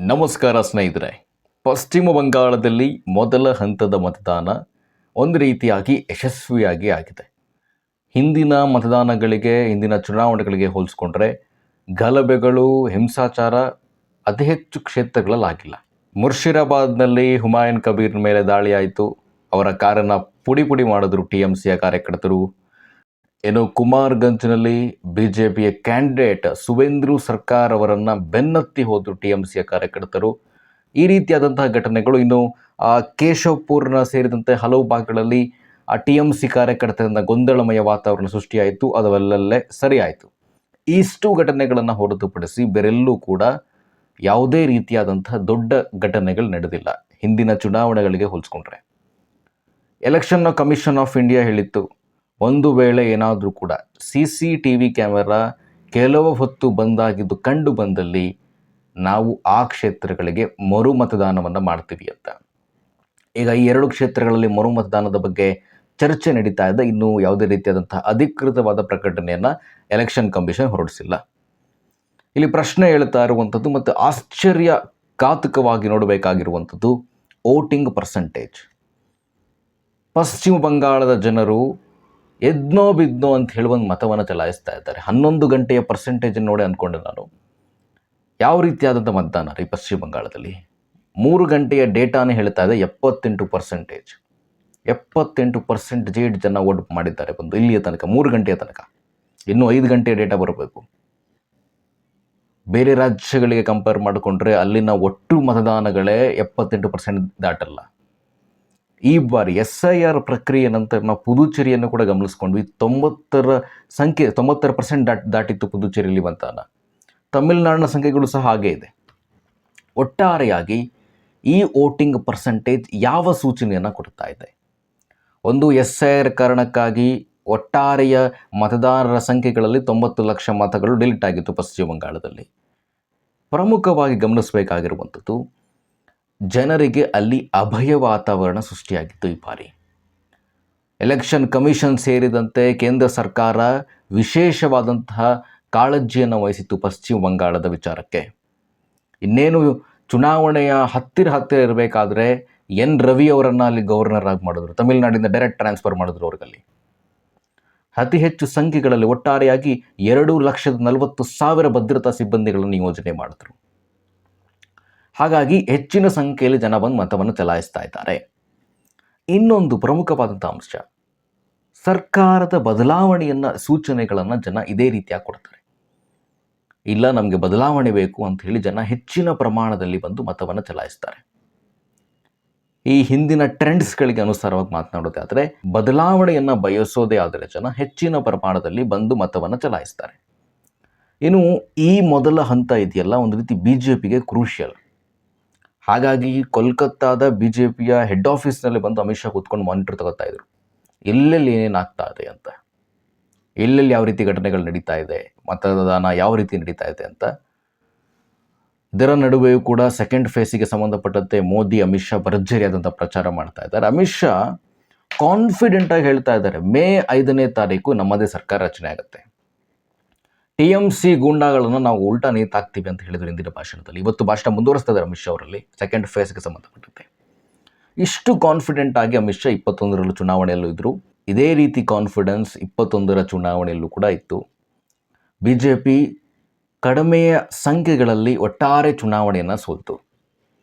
ನಮಸ್ಕಾರ ಸ್ನೇಹಿತರೆ. ಪಶ್ಚಿಮ ಬಂಗಾಳದಲ್ಲಿ ಮೊದಲ ಹಂತದ ಮತದಾನ ಒಂದು ರೀತಿಯಾಗಿ ಯಶಸ್ವಿಯಾಗಿ ಆಗಿದೆ. ಹಿಂದಿನ ಚುನಾವಣೆಗಳಿಗೆ ಹೋಲಿಸ್ಕೊಂಡ್ರೆ ಗಲಭೆಗಳು, ಹಿಂಸಾಚಾರ ಅತಿ ಹೆಚ್ಚು ಕ್ಷೇತ್ರಗಳಲ್ಲಾಗಿಲ್ಲ. ಮುರ್ಷಿದಾಬಾದ್ನಲ್ಲಿ ಹುಮಾಯೂನ್ ಕಬೀರ್ ಮೇಲೆ ದಾಳಿ ಆಯಿತು. ಅವರ ಕಾರನ್ನು ಪುಡಿ ಮಾಡಿದ್ರು TMCಯ ಕಾರ್ಯಕರ್ತರು. ಕುಮಾರ್ಗಂಜ್ನಲ್ಲಿ BJPಯ ಕ್ಯಾಂಡಿಡೇಟ್ ಸುವೇಂದು ಸರ್ಕಾರ್ ಅವರನ್ನು ಬೆನ್ನತ್ತಿ ಹೋದರು TMCಯ ಕಾರ್ಯಕರ್ತರು. ಈ ರೀತಿಯಾದಂತಹ ಘಟನೆಗಳು ಇನ್ನು ಕೇಶವಪುರ್ನ ಸೇರಿದಂತೆ ಹಲವು ಭಾಗಗಳಲ್ಲಿ TMC ಕಾರ್ಯಕರ್ತರಿಂದ ಗೊಂದಲಮಯ ವಾತಾವರಣ ಸೃಷ್ಟಿಯಾಯಿತು. ಅದರಲ್ಲೇ ಸರಿಯಾಯಿತು. ಇಷ್ಟು ಘಟನೆಗಳನ್ನು ಹೊರತುಪಡಿಸಿ ಬೇರೆಲ್ಲೂ ಕೂಡ ಯಾವುದೇ ರೀತಿಯಾದಂತಹ ದೊಡ್ಡ ಘಟನೆಗಳು ನಡೆದಿಲ್ಲ ಹಿಂದಿನ ಚುನಾವಣೆಗಳಿಗೆ ಹೋಲಿಸ್ಕೊಂಡ್ರೆ. ಎಲೆಕ್ಷನ್ ಕಮಿಷನ್ ಆಫ್ ಇಂಡಿಯಾ ಹೇಳಿತ್ತು, ಒಂದು ವೇಳೆ ಏನಾದರೂ ಕೂಡ CCTV ಕ್ಯಾಮೆರಾ ಕೆಲವು ಹೊತ್ತು ಬಂದಾಗಿದ್ದು ಕಂಡು ಬಂದಲ್ಲಿ ನಾವು ಆ ಕ್ಷೇತ್ರಗಳಿಗೆ ಮರು ಮತದಾನವನ್ನು ಮಾಡ್ತೀವಿ ಅಂತ. ಈಗ ಈ ಎರಡು ಕ್ಷೇತ್ರಗಳಲ್ಲಿ ಮರು ಮತದಾನದ ಬಗ್ಗೆ ಚರ್ಚೆ ನಡೀತಾ ಇದೆ. ಇನ್ನೂ ಯಾವುದೇ ರೀತಿಯಾದಂತಹ ಅಧಿಕೃತವಾದ ಪ್ರಕಟಣೆಯನ್ನು ಎಲೆಕ್ಷನ್ ಕಮಿಷನ್ ಹೊರಡಿಸಿಲ್ಲ. ಇಲ್ಲಿ ಪ್ರಶ್ನೆ ಹೇಳ್ತಾ ಇರುವಂಥದ್ದು ಮತ್ತು ಆಶ್ಚರ್ಯಘಾತಕವಾಗಿ ನೋಡಬೇಕಾಗಿರುವಂಥದ್ದು ವೋಟಿಂಗ್ ಪರ್ಸೆಂಟೇಜ್. ಪಶ್ಚಿಮ ಬಂಗಾಳದ ಜನರು ಎದ್ನೋ ಬಿದ್ನೋ ಅಂತ ಹೇಳಿ ಒಂದು ಮತವನ್ನು ಚಲಾಯಿಸ್ತಾ ಇದ್ದಾರೆ. 11 ಗಂಟೆಯ ಪರ್ಸೆಂಟೇಜನ್ನು ನೋಡಿ ಅಂದ್ಕೊಂಡೆ ನಾನು, ಯಾವ ರೀತಿಯಾದಂಥ ಮತದಾನ ರೀ ಪಶ್ಚಿಮ ಬಂಗಾಳದಲ್ಲಿ. 3 ಗಂಟೆಯ ಡೇಟಾನೇ ಹೇಳ್ತಾ ಇದೆ 78%. 78% ಜನ ವೋಟ್ ಮಾಡಿದ್ದಾರೆ ಬಂದು ಇಲ್ಲಿಯ ತನಕ, 3 ಗಂಟೆಯ ತನಕ. ಇನ್ನೂ 5 ಗಂಟೆಯ ಡೇಟಾ ಬರಬೇಕು. ಬೇರೆ ರಾಜ್ಯಗಳಿಗೆ ಕಂಪೇರ್ ಮಾಡಿಕೊಂಡ್ರೆ ಅಲ್ಲಿನ ಒಟ್ಟು ಮತದಾನಗಳೇ 78% ದಾಟಲ್ಲ. ಈ ಬಾರಿ SIR ಪ್ರಕ್ರಿಯೆ ನಂತರ ನಾವು ಪುದುಚೇರಿಯನ್ನು ಕೂಡ ಗಮನಿಸ್ಕೊಂಡ್ವಿ. 90% ದಾಟಿತ್ತು ಪುದುಚೇರಿಯಲ್ಲಿ ಮತದಾನ. ತಮಿಳುನಾಡಿನ ಸಂಖ್ಯೆಗಳು ಸಹ ಹಾಗೇ ಇದೆ. ಒಟ್ಟಾರೆಯಾಗಿ ಈ ವೋಟಿಂಗ್ ಪರ್ಸೆಂಟೇಜ್ ಯಾವ ಸೂಚನೆಯನ್ನು ಕೊಡ್ತಾ ಇದೆ? ಒಂದು SIR ಕಾರಣಕ್ಕಾಗಿ ಒಟ್ಟಾರೆಯ ಮತದಾರರ ಸಂಖ್ಯೆಗಳಲ್ಲಿ 90 ಲಕ್ಷ ಮತಗಳು ಡಿಲೀಟ್ ಆಗಿತ್ತು ಪಶ್ಚಿಮ ಬಂಗಾಳದಲ್ಲಿ. ಪ್ರಮುಖವಾಗಿ ಗಮನಿಸಬೇಕಾಗಿರುವಂಥದ್ದು, ಜನರಿಗೆ ಅಲ್ಲಿ ಅಭಯ ವಾತಾವರಣ ಸೃಷ್ಟಿಯಾಗಿತ್ತು. ಈ ಬಾರಿ ಎಲೆಕ್ಷನ್ ಕಮಿಷನ್ ಸೇರಿದಂತೆ ಕೇಂದ್ರ ಸರ್ಕಾರ ವಿಶೇಷವಾದಂತಹ ಕಾಳಜಿಯನ್ನು ವಹಿಸಿತ್ತು ಪಶ್ಚಿಮ ಬಂಗಾಳದ ವಿಚಾರಕ್ಕೆ. ಇನ್ನೇನು ಚುನಾವಣೆಯ ಹತ್ತಿರ ಇರಬೇಕಾದ್ರೆ ರವಿ ಅವರನ್ನು ಅಲ್ಲಿ ಗವರ್ನರ್ ಆಗಿ ಮಾಡಿದ್ರು. ತಮಿಳುನಾಡಿಂದ ಡೈರೆಕ್ಟ್ ಟ್ರಾನ್ಸ್ಫರ್ ಮಾಡಿದ್ರು ಅವ್ರಿಗಲ್ಲಿ. ಅತಿ ಹೆಚ್ಚು ಸಂಖ್ಯೆಗಳಲ್ಲಿ ಒಟ್ಟಾರೆಯಾಗಿ 2,40,000 ಭದ್ರತಾ ಸಿಬ್ಬಂದಿಗಳನ್ನು ನಿಯೋಜನೆ ಮಾಡಿದ್ರು. ಹಾಗಾಗಿ ಹೆಚ್ಚಿನ ಸಂಖ್ಯೆಯಲ್ಲಿ ಜನ ಬಂದು ಮತವನ್ನು ಚಲಾಯಿಸ್ತಾ ಇದ್ದಾರೆ. ಇನ್ನೊಂದು ಪ್ರಮುಖವಾದಂಥ ಅಂಶ, ಸರ್ಕಾರದ ಬದಲಾವಣೆಯನ್ನು ಸೂಚನೆಗಳನ್ನು ಜನ ಇದೇ ರೀತಿಯಾಗಿ ಕೊಡ್ತಾರೆ. ಇಲ್ಲ, ನಮಗೆ ಬದಲಾವಣೆ ಬೇಕು ಅಂತ ಹೇಳಿ ಜನ ಹೆಚ್ಚಿನ ಪ್ರಮಾಣದಲ್ಲಿ ಬಂದು ಮತವನ್ನು ಚಲಾಯಿಸ್ತಾರೆ. ಈ ಹಿಂದಿನ ಟ್ರೆಂಡ್ಸ್ಗಳಿಗೆ ಅನುಸಾರವಾಗಿ ಮಾತನಾಡೋದೇ ಆದರೆ, ಬದಲಾವಣೆಯನ್ನು ಬಯಸೋದೇ ಆದರೆ ಜನ ಹೆಚ್ಚಿನ ಪ್ರಮಾಣದಲ್ಲಿ ಬಂದು ಮತವನ್ನು ಚಲಾಯಿಸ್ತಾರೆ. ಇನ್ನು ಈ ಮೊದಲ ಹಂತ ಇದೆಯಲ್ಲ, ಒಂದು ರೀತಿ BJPಗೆ ಕ್ರೂಷಿಯಲ್. ಹಾಗಾಗಿ ಕೋಲ್ಕತ್ತಾದ BJPಯ ಹೆಡ್ ಆಫೀಸ್ನಲ್ಲಿ ಬಂದು ಅಮಿತ್ ಶಾ ಕೂತ್ಕೊಂಡು ಮಾನಿಟರ್ ತಗೋತಾ ಇದ್ರು, ಎಲ್ಲೆಲ್ಲಿ ಏನೇನು ಆಗ್ತಾ ಇದೆ ಅಂತ, ಎಲ್ಲೆಲ್ಲಿ ಯಾವ ರೀತಿ ಘಟನೆಗಳು ನಡೀತಾ ಇದೆ, ಮತದಾನ ಯಾವ ರೀತಿ ನಡೀತಾ ಇದೆ ಅಂತ. ಇದರ ನಡುವೆಯೂ ಕೂಡ ಸೆಕೆಂಡ್ ಫೇಸಿಗೆ ಸಂಬಂಧಪಟ್ಟಂತೆ ಮೋದಿ ಅಮಿತ್ ಶಾ ಭರ್ಜರಿಯಾದಂಥ ಪ್ರಚಾರ ಮಾಡ್ತಾ ಇದ್ದಾರೆ. ಅಮಿತ್ ಶಾ ಕಾನ್ಫಿಡೆಂಟಾಗಿ ಹೇಳ್ತಾ ಇದ್ದಾರೆ, ಮೇ 5ನೇ ತಾರೀಕು ನಮ್ಮದೇ ಸರ್ಕಾರ ರಚನೆ ಆಗುತ್ತೆ. TMC ಗೂಂಡಾಗಳನ್ನು ನಾವು ಉಲ್ಟಾ ನೇತಾಕ್ತೀವಿ ಅಂತ ಹೇಳಿದ್ರು ಹಿಂದಿನ ಭಾಷಣದಲ್ಲಿ. ಇವತ್ತು ಭಾಷಣ ಮುಂದುವರಿಸ್ತಾ ಇದ್ದಾರೆ ಅಮಿತ್ ಶಾ ಅವರಲ್ಲಿ ಸೆಕೆಂಡ್ ಫೇಸ್ಗೆ ಸಂಬಂಧಪಟ್ಟಂತೆ. ಇಷ್ಟು ಕಾನ್ಫಿಡೆಂಟ್ ಆಗಿ ಅಮಿತ್ ಶಾ 21ರ ಚುನಾವಣೆಯಲ್ಲೂ ಇದ್ದರು. ಇದೇ ರೀತಿ ಕಾನ್ಫಿಡೆನ್ಸ್ 21ರ ಚುನಾವಣೆಯಲ್ಲೂ ಕೂಡ ಇತ್ತು. BJP ಕಡಿಮೆಯ ಸಂಖ್ಯೆಗಳಲ್ಲಿ ಒಟ್ಟಾರೆ ಚುನಾವಣೆಯನ್ನು ಸೋಲ್ತು.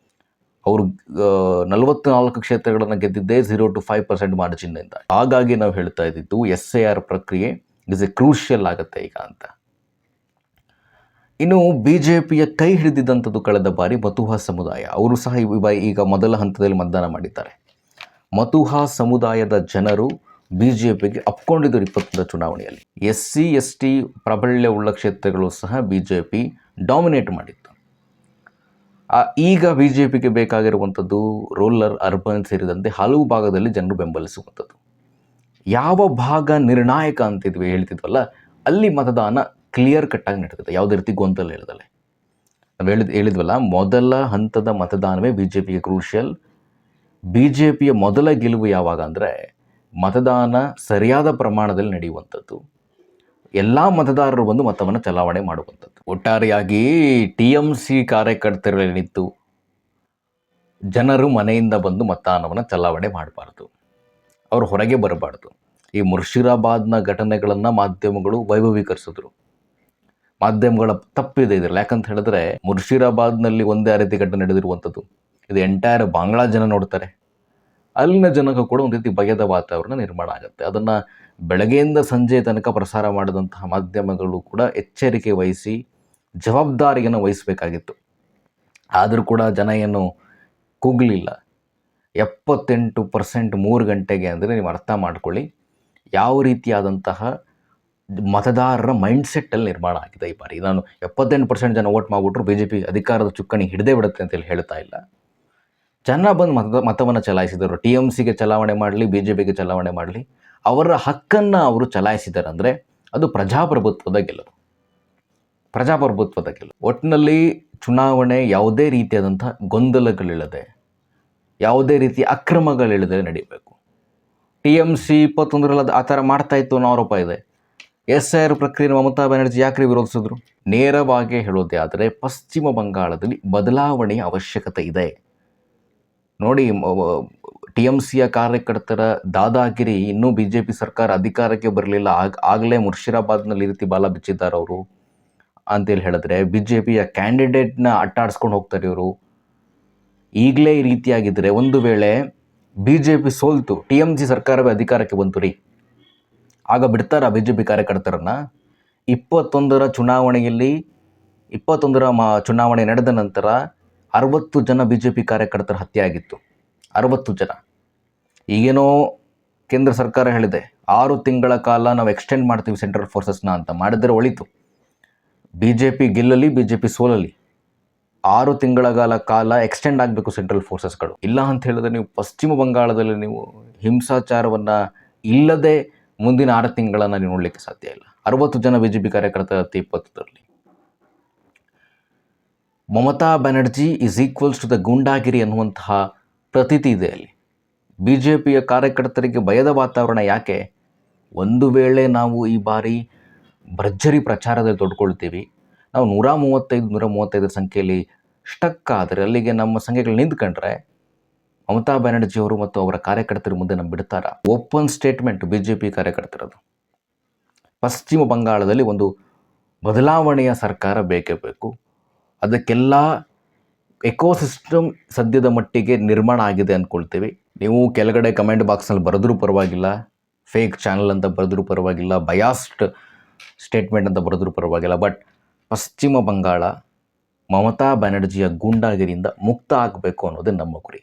ಅವರು 44 ಕ್ಷೇತ್ರಗಳನ್ನು ಗೆದ್ದಿದ್ದೇ 0 to 5% ಮಾರ್ಜಿನ್ನಿಂದ. ಹಾಗಾಗಿ ನಾವು ಹೇಳ್ತಾ ಇದ್ದಿದ್ದು SIR ಪ್ರಕ್ರಿಯೆ ಇಸ್ ಎ ಕ್ರೂಷಿಯಲ್ ಆಗುತ್ತೆ ಈಗ ಅಂತ. ಇನ್ನು BJPಯ ಕೈ ಹಿಡಿದಿದ್ದಂಥದ್ದು ಕಳೆದ ಬಾರಿ ಮತುಹಾ ಸಮುದಾಯ. ಅವರು ಸಹ ಈಗ ಮೊದಲ ಹಂತದಲ್ಲಿ ಮತದಾನ ಮಾಡಿದ್ದಾರೆ. ಮತುಹಾ ಸಮುದಾಯದ ಜನರು BJPಗೆ ಅಪ್ಕೊಂಡಿದ್ದರು 21ರ ಚುನಾವಣೆಯಲ್ಲಿ. SC ST ಪ್ರಾಬಲ್ಯವುಳ್ಳ ಕ್ಷೇತ್ರಗಳು ಸಹ BJP ಡಾಮಿನೇಟ್ ಮಾಡಿತ್ತು. ಈಗ BJPಗೆ ಬೇಕಾಗಿರುವಂಥದ್ದು ರೂರಲ್, ಅರ್ಬನ್ ಸೇರಿದಂತೆ ಹಲವು ಭಾಗದಲ್ಲಿ ಜನರು ಬೆಂಬಲಿಸುವಂಥದ್ದು. ಯಾವ ಭಾಗ ನಿರ್ಣಾಯಕ ಅಂತಿದ್ವಿ ಹೇಳ್ತಿದ್ವಲ್ಲ, ಅಲ್ಲಿ ಮತದಾನ ಕ್ಲಿಯರ್ ಕಟ್ಟಾಗಿ ನಡೀತದೆ, ಯಾವುದೇ ರೀತಿ ಗೊಂದಲ ಇಲ್ಲದಲೆ. ನಾವು ಹೇಳಿದ್ವಲ್ಲ, ಮೊದಲ ಹಂತದ ಮತದಾನವೇ BJPಗೆ ಕ್ರೂಷಿಯಲ್. BJPಯ ಮೊದಲ ಗೆಲುವು ಯಾವಾಗ ಅಂದರೆ, ಮತದಾನ ಸರಿಯಾದ ಪ್ರಮಾಣದಲ್ಲಿ ನಡೆಯುವಂಥದ್ದು. ಎಲ್ಲ ಮತದಾರರು ಬಂದು ಮತವನ್ನು ಚಲಾವಣೆ ಮಾಡುವಂಥದ್ದು. ಒಟ್ಟಾರೆಯಾಗಿ TMC ಕಾರ್ಯಕರ್ತರೇನಿತ್ತು, ಜನರು ಮನೆಯಿಂದ ಬಂದು ಮತದಾನವನ್ನು ಚಲಾವಣೆ ಮಾಡಬಾರ್ದು, ಅವರು ಹೊರಗೆ ಬರಬಾರ್ದು. ಈ ಮುರ್ಷಿದಾಬಾದ್ನ ಘಟನೆಗಳನ್ನು ಮಾಧ್ಯಮಗಳು ವೈಭವೀಕರಿಸಿದ್ರು. ಮಾಧ್ಯಮಗಳ ತಪ್ಪಿದೆ ಇದರಲ್ಲಿ. ಯಾಕಂತ ಹೇಳಿದ್ರೆ ಮುರ್ಷಿದಾಬಾದ್ನಲ್ಲಿ ಒಂದೇ ರೀತಿ ಘಟನೆ ನಡೆದಿರುವಂಥದ್ದು. ಇದು ಎಂಟೈರ್ ಬಾಂಗ್ಲಾ ಜನ ನೋಡ್ತಾರೆ. ಅಲ್ಲಿನ ಜನಕ್ಕೂ ಕೂಡ ಒಂದು ರೀತಿ ಭಯದ ವಾತಾವರಣ ನಿರ್ಮಾಣ ಆಗುತ್ತೆ. ಅದನ್ನು ಬೆಳಗ್ಗೆಯಿಂದ ಸಂಜೆ ತನಕ ಪ್ರಸಾರ ಮಾಡಿದಂತಹ ಮಾಧ್ಯಮಗಳು ಕೂಡ ಎಚ್ಚರಿಕೆ ವಹಿಸಿ ಜವಾಬ್ದಾರಿಯನ್ನು ವಹಿಸಬೇಕಾಗಿತ್ತು. ಆದರೂ ಕೂಡ ಜನ ಏನು ಕೂಗಲಿಲ್ಲ. 78% 3 ಗಂಟೆಗೆ ಅಂದರೆ ನೀವು ಅರ್ಥ ಮಾಡ್ಕೊಳ್ಳಿ ಯಾವ ರೀತಿಯಾದಂತಹ ಮತದಾರರ ಮೈಂಡ್ಸೆಟ್ಟಲ್ಲಿ ನಿರ್ಮಾಣ ಆಗಿದೆ ಈ ಬಾರಿ. ನಾನು 78% ಜನ ವೋಟ್ ಮಾಡಿಬಿಟ್ರು BJP ಅಧಿಕಾರದ ಚುಕ್ಕಾಣಿ ಹಿಡಿದೇ ಬಿಡುತ್ತೆ ಅಂತೇಳಿ ಹೇಳ್ತಾ ಇಲ್ಲ. ಜನ ಬಂದು ಮತವನ್ನು ಚಲಾಯಿಸಿದರು. TMCಗೆ ಚಲಾವಣೆ ಮಾಡಲಿ, BJPಗೆ ಚಲಾವಣೆ ಮಾಡಲಿ, ಅವರ ಹಕ್ಕನ್ನು ಅವರು ಚಲಾಯಿಸಿದ್ದಾರೆ. ಅಂದರೆ ಅದು ಪ್ರಜಾಪ್ರಭುತ್ವದ ಗೆಲುವು. ಒಟ್ಟಿನಲ್ಲಿ ಚುನಾವಣೆ ಯಾವುದೇ ರೀತಿಯಾದಂಥ ಗೊಂದಲಗಳಿಲ್ಲದೆ, ಯಾವುದೇ ರೀತಿಯ ಅಕ್ರಮಗಳಿಲ್ಲದೆ ನಡೀಬೇಕು. TMC 21ರಲ್ಲಿ ಆ ಥರ ಮಾಡ್ತಾಯಿತ್ತು ಅನ್ನೋ ಆರೋಪ ಇದೆ. SIR ಪ್ರಕ್ರಿಯೆ ಮಮತಾ ಬ್ಯಾನರ್ಜಿ ಯಾಕ್ರಿ ವಿರೋಧಿಸಿದ್ರು? ನೇರವಾಗಿ ಹೇಳೋದೇ ಆದರೆ ಪಶ್ಚಿಮ ಬಂಗಾಳದಲ್ಲಿ ಬದಲಾವಣೆಯ ಅವಶ್ಯಕತೆ ಇದೆ. ನೋಡಿ, TMCಯ ಕಾರ್ಯಕರ್ತರ ದಾದಾಗಿರಿ ಇನ್ನೂ BJP ಸರ್ಕಾರ ಅಧಿಕಾರಕ್ಕೆ ಬರಲಿಲ್ಲ, ಆಗಲೇ ಮುರ್ಷಿದಾಬಾದ್ನಲ್ಲಿ ಈ ರೀತಿ ಬಾಲ ಬಿಚ್ಚಿದ್ದಾರೆ ಅವರು ಅಂತೇಳಿ ಹೇಳಿದ್ರೆ, BJPಯ ಕ್ಯಾಂಡಿಡೇಟ್ನ ಅಟ್ಟಾಡಿಸ್ಕೊಂಡು ಹೋಗ್ತಾರೆ ಇವರು. ಈಗಲೇ ಈ ರೀತಿಯಾಗಿದ್ದರೆ ಒಂದು ವೇಳೆ BJP ಸೋಲ್ತು, TMC ಸರ್ಕಾರವೇ ಅಧಿಕಾರಕ್ಕೆ ಬಂತು ರೀ, ಆಗ ಬಿಡ್ತಾರ BJP ಕಾರ್ಯಕರ್ತರನ್ನು? 21ರ ಚುನಾವಣೆಯಲ್ಲಿ 21ರ ಚುನಾವಣೆ ನಡೆದ ನಂತರ 60 ಜನ BJP ಕಾರ್ಯಕರ್ತರ ಹತ್ಯೆ ಆಗಿತ್ತು. 60 ಜನ. ಈಗೇನೋ ಕೇಂದ್ರ ಸರ್ಕಾರ ಹೇಳಿದೆ 6 ತಿಂಗಳ ಕಾಲ ನಾವು ಎಕ್ಸ್ಟೆಂಡ್ ಮಾಡ್ತೀವಿ ಸೆಂಟ್ರಲ್ ಫೋರ್ಸಸ್ನ ಅಂತ. ಮಾಡಿದರೆ ಒಳಿತು. BJP ಗೆಲ್ಲಲಿ, BJP ಸೋಲಲಿ, 6 ತಿಂಗಳ ಕಾಲ ಎಕ್ಸ್ಟೆಂಡ್ ಆಗಬೇಕು ಸೆಂಟ್ರಲ್ ಫೋರ್ಸಸ್ಗಳು. ಇಲ್ಲ ಅಂತ ಹೇಳಿದ್ರೆ ನೀವು ಪಶ್ಚಿಮ ಬಂಗಾಳದಲ್ಲಿ ನೀವು ಹಿಂಸಾಚಾರವನ್ನು ಇಲ್ಲದೆ ಮುಂದಿನ 6 ತಿಂಗಳನ್ನು ನೀವು ನೋಡಲಿಕ್ಕೆ ಸಾಧ್ಯ ಇಲ್ಲ. 60 ಜನ BJP ಕಾರ್ಯಕರ್ತರ 20ರಲ್ಲಿ. Mamata Banerjee is equals to the goondagiri ಅನ್ನುವಂತಹ ಪ್ರತೀತಿ ಇದೆ ಅಲ್ಲಿ. BJPಯ ಕಾರ್ಯಕರ್ತರಿಗೆ ಭಯದ ವಾತಾವರಣ ಯಾಕೆ? ಒಂದು ವೇಳೆ ನಾವು ಈ ಬಾರಿ ಭರ್ಜರಿ ಪ್ರಚಾರದಲ್ಲಿ ತೊಡ್ಕೊಳ್ತೀವಿ, ನಾವು 135 ಸಂಖ್ಯೆಯಲ್ಲಿ ಸ್ಟಕ್ ಆದರೆ, ಅಲ್ಲಿಗೆ ನಮ್ಮ ಸಂಖ್ಯೆಗಳು ನಿಂತ್ಕೊಂಡ್ರೆ ಮಮತಾ ಬ್ಯಾನರ್ಜಿಯವರು ಮತ್ತು ಅವರ ಕಾರ್ಯಕರ್ತರ ಮುಂದೆ ನಮ್ಮ ಬಿಡ್ತಾರ? Open statement BJP ಕಾರ್ಯಕರ್ತರದು. ಪಶ್ಚಿಮ ಬಂಗಾಳದಲ್ಲಿ ಒಂದು ಬದಲಾವಣೆಯ ಸರ್ಕಾರ ಬೇಕೇ ಬೇಕು. ಅದಕ್ಕೆಲ್ಲ ಎಕೋಸಿಸ್ಟಮ್ ಸದ್ಯದ ಮಟ್ಟಿಗೆ ನಿರ್ಮಾಣ ಆಗಿದೆ ಅಂದ್ಕೊಳ್ತೀವಿ. ನೀವು ಕೆಳಗಡೆ ಕಮೆಂಟ್ ಬಾಕ್ಸ್ನಲ್ಲಿ ಬರೆದ್ರೂ ಪರವಾಗಿಲ್ಲ, ಫೇಕ್ ಚಾನಲ್ ಅಂತ ಬರೆದ್ರೂ ಪರವಾಗಿಲ್ಲ, ಬಯಾಸ್ಡ್ ಸ್ಟೇಟ್ಮೆಂಟ್ ಅಂತ ಬರೆದ್ರೂ ಪರವಾಗಿಲ್ಲ, ಬಟ್ ಪಶ್ಚಿಮ ಬಂಗಾಳ ಮಮತಾ ಬ್ಯಾನರ್ಜಿಯ ಗೂಂಡಾಗಿರಿಯಿಂದ ಮುಕ್ತ ಆಗಬೇಕು ಅನ್ನೋದೇ ನಮ್ಮ ಗುರಿ.